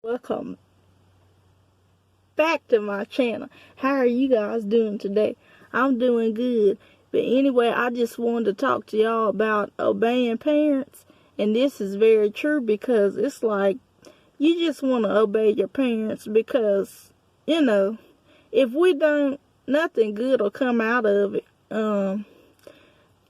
Welcome back to my channel. How are you guys doing today? I'm doing good. But anyway, I just wanted to talk to y'all about obeying parents. And this is very true because it's like you just want to obey your parents because, if we don't, nothing good will come out of it. And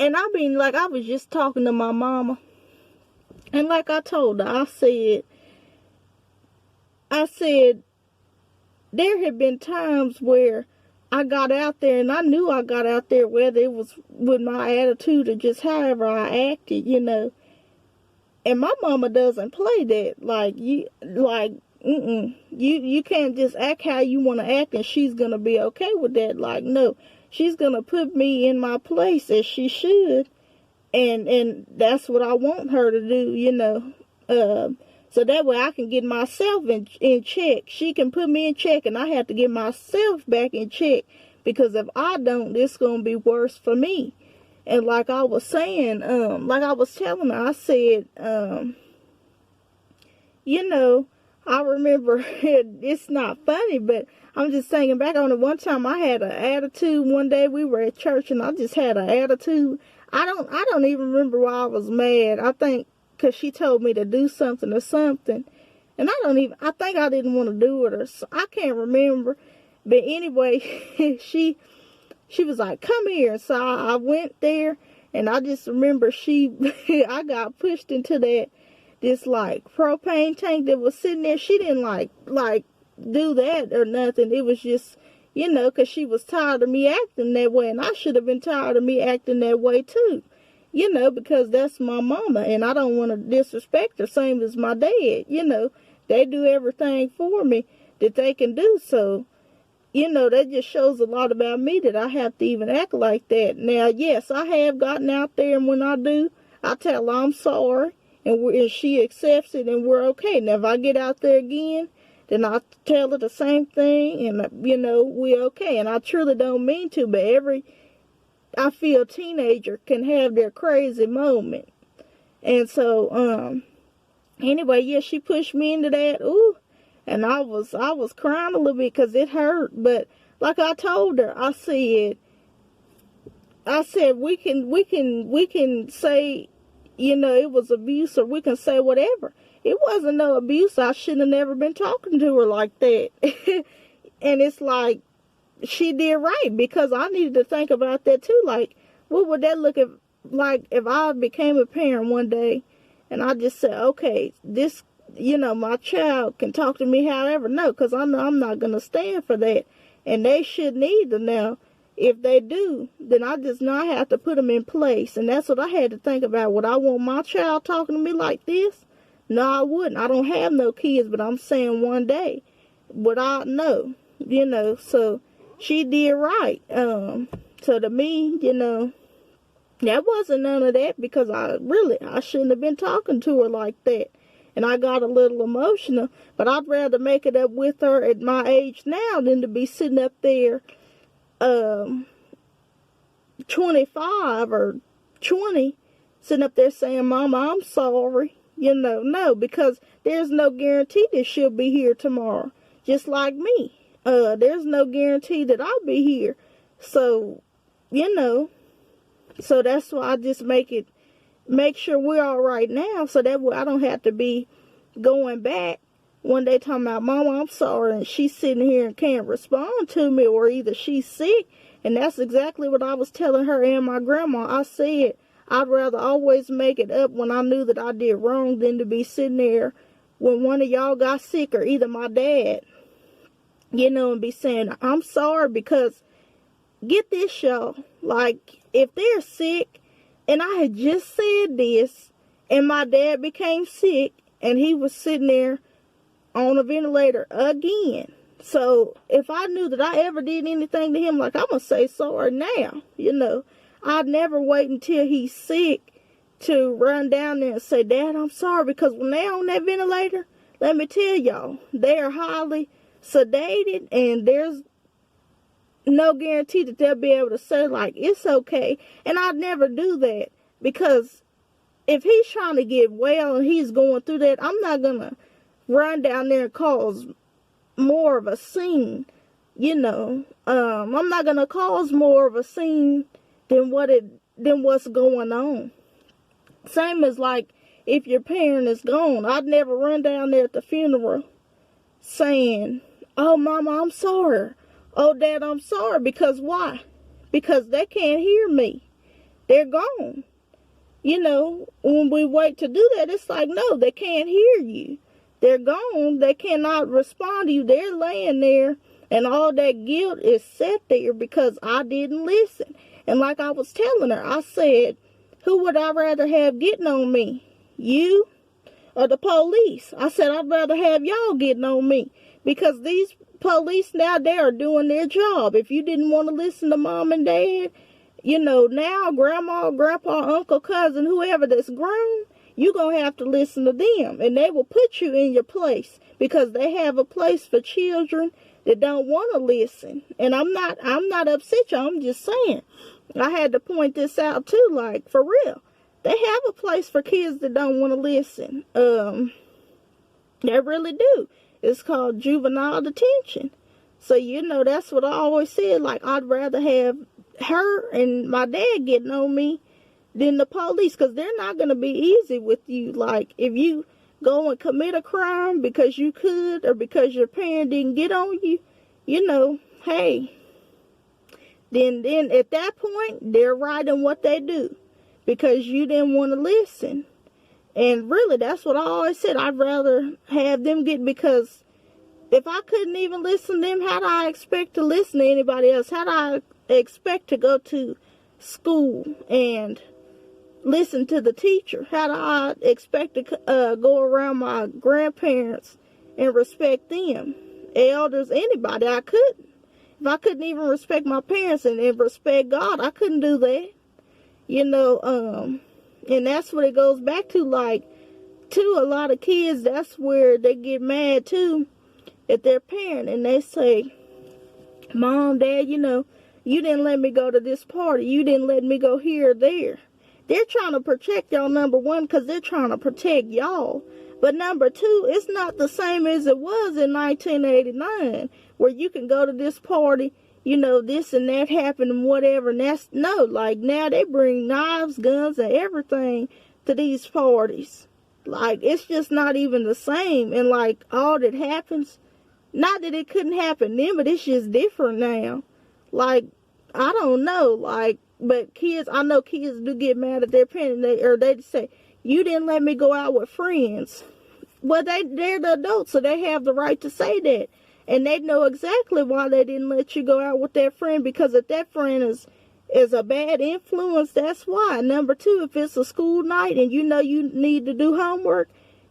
I was just talking to my mama. And like I told her, I said, there had been times where I got out there and I knew I got out there, whether it was with my attitude or just however I acted, And my mama doesn't play that. You can't just act how you want to act and she's going to be okay with that. Like, no, she's going to put me in my place as she should. And that's what I want her to do, So that way I can get myself in check. She can put me in check and I have to get myself back in check. Because if I don't, it's going to be worse for me. And like I was saying, like I was telling her, I said, I remember, it's not funny, but I'm just thinking back on it. One time I had an attitude. One day we were at church and I just had an attitude. I don't even remember why I was mad. I think because she told me to do something or something. And I think I didn't want to do it or I can't remember. But anyway, she was like, come here. So I went there and I just remember I got pushed into this like propane tank that was sitting there. She didn't like do that or nothing. It was just, because she was tired of me acting that way. And I should have been tired of me acting that way too. Because that's my mama and I don't want to disrespect her, same as my dad. They do everything for me that they can do. So, that just shows a lot about me that I have to even act like that. Now, yes, I have gotten out there, and when I do, I tell her I'm sorry, and she accepts it, and we're okay. Now, if I get out there again, then I tell her the same thing, and, we're okay. And I truly don't mean to, but I feel a teenager can have their crazy moment. And so, anyway, yeah, she pushed me into that. Ooh. And I was crying a little bit because it hurt. But like I told her, I said we can say, it was abuse, or we can say whatever. It wasn't no abuse. I shouldn't have never been talking to her like that. And it's like, she did right, because I needed to think about that too. Like, what would that look like if I became a parent one day and I just said, okay, this, my child can talk to me however. No, because I know I'm not going to stand for that. And they shouldn't either. Now, if they do, then I just know I have to put them in place. And that's what I had to think about. Would I want my child talking to me like this? No, I wouldn't. I don't have no kids, but I'm saying one day. Would I? No. So she did right. So to me, that wasn't none of that, because I shouldn't have been talking to her like that. And I got a little emotional, but I'd rather make it up with her at my age now than to be sitting up there 25 or 20, sitting up there saying, Mama, I'm sorry. No, because there's no guarantee that she'll be here tomorrow, just like me. There's no guarantee that I'll be here. So, so that's why I just make sure we're all right now, so that way I don't have to be going back one day talking about, Mama, I'm sorry, and she's sitting here and can't respond to me, or either she's sick. And that's exactly what I was telling her and my grandma. I said, I'd rather always make it up when I knew that I did wrong than to be sitting there when one of y'all got sick, or either my dad, and be saying, I'm sorry, because get this, y'all, like, if they're sick, and I had just said this, and my dad became sick, and he was sitting there on a ventilator again. So if I knew that I ever did anything to him, like, I'm going to say sorry now, I'd never wait until he's sick to run down there and say, Dad, I'm sorry, because when they're on that ventilator, let me tell y'all, they are highly sedated, and there's no guarantee that they'll be able to say, like, it's okay. And I'd never do that, because if he's trying to get well and he's going through that, I'm not going to run down there and cause more of a scene. You know, I'm not gonna cause more of a scene than what's going on. Same as like if your parent is gone, I'd never run down there at the funeral saying, "Oh, Mama, I'm sorry. Oh, Dad, I'm sorry." Because why? Because they can't hear me. They're gone. You know, when we wait to do that, it's like, no, they can't hear you. They're gone. They cannot respond to you. They're laying there, and all that guilt is set there because I didn't listen. And like I was telling her, I said, who would I rather have getting on me? You or the police? I said, I'd rather have y'all getting on me. Because these police now, they are doing their job. If you didn't want to listen to Mom and Dad, you know, now grandma, grandpa, uncle, cousin, whoever that's grown, you're going to have to listen to them. And they will put you in your place because they have a place for children that don't want to listen. And I'm not upset, y'all. I'm just saying. I had to point this out too, like, for real. They have a place for kids that don't want to listen. They really do. It's called juvenile detention. So, you know, that's what I always said. Like, I'd rather have her and my dad getting on me than the police, because they're not going to be easy with you. Like, if you go and commit a crime because you could or because your parent didn't get on you, you know, hey, then at that point, they're right in what they do because you didn't want to listen. And really, that's what I always said. I'd rather have them get, because if I couldn't even listen to them, how do I expect to listen to anybody else? How do I expect to go to school and listen to the teacher? How do I expect to go around my grandparents and respect them? Elders, anybody, I couldn't. If I couldn't even respect my parents and respect God, I couldn't do that. You know, and that's what it goes back to, like, to a lot of kids, that's where they get mad too at their parent, and they say, Mom, Dad, you know, you didn't let me go to this party. You didn't let me go here or there. They're trying to protect y'all, number one, because they're trying to protect y'all. But number two, it's not the same as it was in 1989, where you can go to this party, you know, this and that happened and whatever. And that's, no, like, now they bring knives, guns, and everything to these parties. Like, it's just not even the same. And, like, all that happens, not that it couldn't happen then, but it's just different now. Like, I don't know, like, but kids, I know kids do get mad at their parents, they say, you didn't let me go out with friends. Well, they're the adults, so they have the right to say that. And they know exactly why they didn't let you go out with that friend, because if that friend is a bad influence, that's why. Number two, if it's a school night and you know you need to do homework,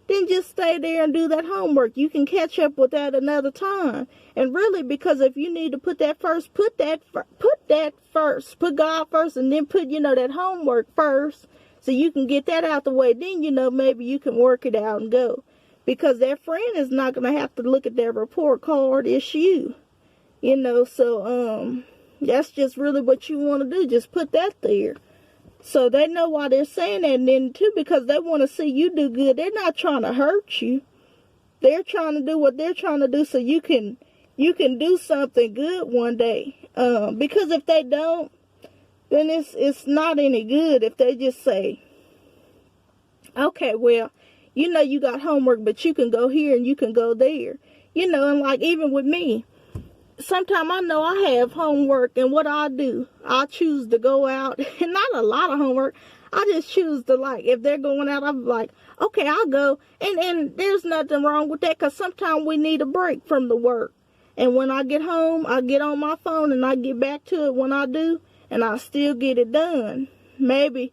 then just stay there and do that homework. You can catch up with that another time. And really, because if you need to put that first, put that first. Put God first, and then put, you know, that homework first, so you can get that out the way. Then, you know, maybe you can work it out and go. Because that friend is not going to have to look at their report card. It's you. You know, so that's just really what you want to do. Just put that there. So they know why they're saying that. And then, too, because they want to see you do good. They're not trying to hurt you. They're trying to do what they're trying to do so you can do something good one day. Because if they don't, then it's not any good if they just say, okay, well, you know you got homework, but you can go here and you can go there. You know, and like even with me, sometimes I know I have homework, and what I do, I choose to go out, and not a lot of homework. I just choose to, like, if they're going out, I'm like, okay, I'll go. And there's nothing wrong with that, because sometimes we need a break from the work. And when I get home, I get on my phone and I get back to it when I do, and I still get it done. Maybe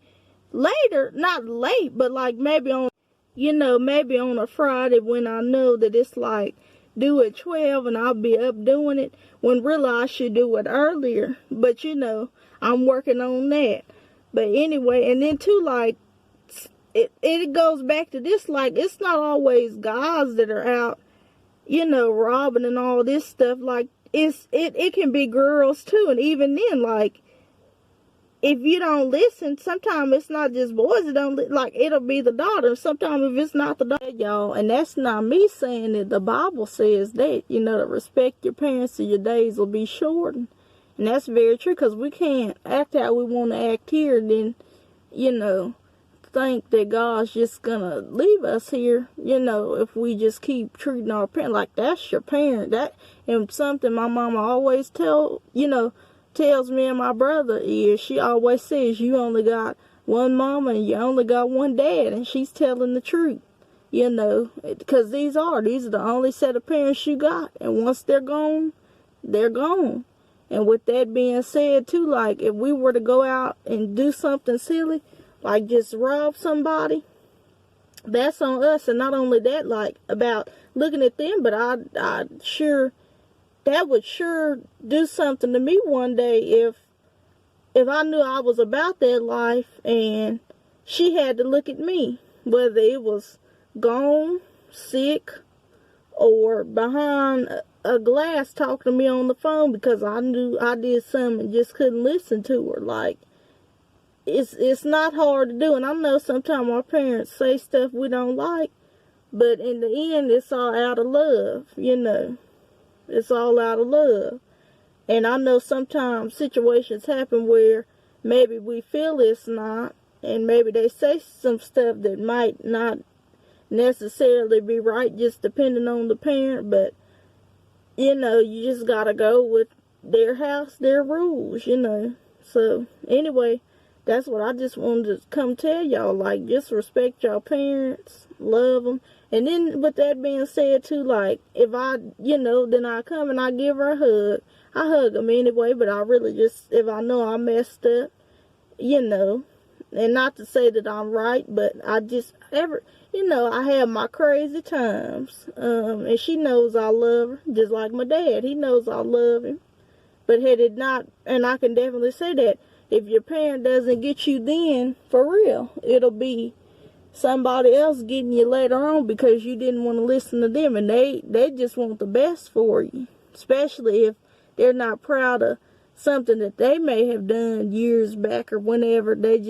later, not late, but like maybe on, you know, maybe on a Friday when I know that it's like due at 12 and I'll be up doing it, when really I should do it earlier. But, you know, I'm working on that. But anyway, and then too, like, it goes back to this, like, it's not always guys that are out, you know, robbing and all this stuff. Like, it can be girls too. And even then, like, if you don't listen, sometimes it's not just boys that don't like, it'll be the daughter. Sometimes if it's not the daughter, y'all, and that's not me saying it, the Bible says that, you know, to respect your parents so your days will be shortened. And that's very true, because we can't act how we want to act here and then, you know, think that God's just gonna leave us here, you know, if we just keep treating our parent like that's your parent. That, and something my mama always tells me and my brother is, she always says, you only got one mama and you only got one dad, and she's telling the truth, you know, because these are the only set of parents you got, and once they're gone, they're gone. And with that being said too, like, if we were to go out and do something silly, like just rob somebody, that's on us. And not only that, like, about looking at them, but I sure, that would sure do something to me one day if I knew I was about that life and she had to look at me, whether it was gone, sick, or behind a glass talking to me on the phone because I knew I did something and just couldn't listen to her. Like, it's not hard to do. And I know sometimes our parents say stuff we don't like, but in the end, it's all out of love, you know. It's all out of love. And I know sometimes situations happen where maybe we feel it's not, and maybe they say some stuff that might not necessarily be right, just depending on the parent, but, you know, you just gotta go with their house, their rules, you know. So, anyway, that's what I just wanted to come tell y'all. Like, just respect your parents, love them. And then, with that being said, too, like, if I, you know, then I come and I give her a hug. I hug them anyway, but I really just, if I know I messed up, you know, and not to say that I'm right, but I just, you know, I have my crazy times. And she knows I love her, just like my dad. He knows I love him. But had it not, and I can definitely say that, if your parent doesn't get you then, for real, it'll be somebody else getting you later on because you didn't want to listen to them, and they just want the best for you, especially if they're not proud of something that they may have done years back or whenever. They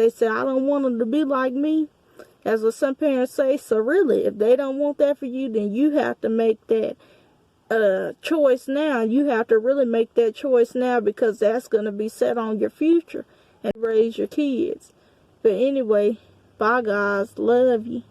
say, I don't want them to be like me. That's what some parents say. So really, if they don't want that for you, then you have to make that choice now. You have to really make that choice now, because that's going to be set on your future and raise your kids. But anyway, bye guys, love you.